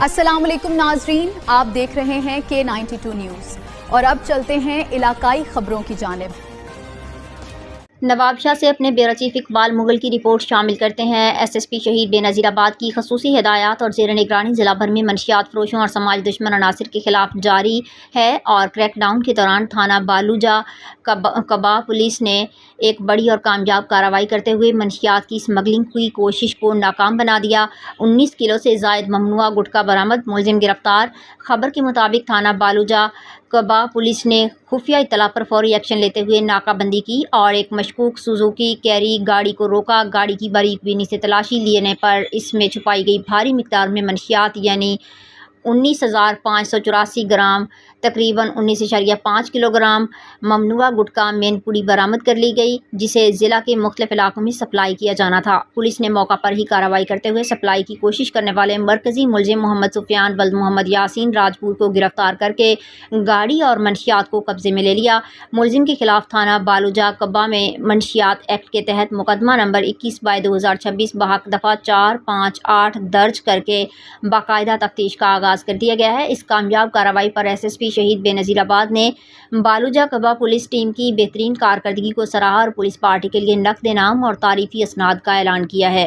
अस्सलाम वालेकुम नाजरीन, आप देख रहे हैं K92 न्यूज़ और अब चलते हैं इलाकाई खबरों की जानिब। नवाब शाह से अपने ब्यूरो चीफ इकबाल मुगल की रिपोर्ट शामिल करते हैं। SSP शहीद बेनज़ीराबाद की खसूसी हिदायत और ज़ेर निगरानी ज़िला भर में मनशियात फरोशों और समाज दुश्मन अनासिर के खिलाफ जारी है और क्रैकडाउन के दौरान थाना बालूजा कबा पुलिस ने एक बड़ी और कामयाब कार्रवाई करते हुए मनशियात की स्मगलिंग की कोशिश को नाकाम बना दिया। 19 किलो से ज़ायद ममनुआ गुटखा बरामद, मुलजिम गिरफ्तार। खबर के मुताबिक थाना बालूजा कबा पुलिस ने खुफिया इत्तला पर फौरी एक्शन लेते हुए नाकाबंदी की और एक मशकूक सुजुकी कैरी गाड़ी को रोका। गाड़ी की बारीक बीनी से तलाशी लेने पर इसमें छुपाई गई भारी मिकदार में मनशियात यानी 19,584 ग्राम तकरीबन 19.5 किलोग्राम ममनुआ गुटखा मैनपुरी बरामद कर ली गई, जिसे ज़िला के मुख्तलिफ इलाकों में सप्लाई किया जाना था। पुलिस ने मौका पर ही कार्रवाई करते हुए सप्लाई की कोशिश करने वाले मरकज़ी मुलजिम मोहम्मद सुफियान वल्द मोहम्मद यासीन राजपूत को गिरफ्तार करके गाड़ी और मनशियात को कब्जे में ले लिया। मुलजिम के खिलाफ थाना बालूजा कब्बा में मनशियात एक्ट के तहत मुकदमा नंबर 21/2026 बहक दफ़ा 458 दर्ज करके बाकायदा तफ्तीश का आगाज़ कर दिया गया है। इस कामयाब कार्रवाई पर SSP शहीद बेनज़ीराबाद ने बालूजा कबा पुलिस टीम की बेहतरीन कारकर्दगी को सराहा और पुलिस पार्टी के लिए नक़द इनाम और तारीफ़ी असनाद का ऐलान किया है।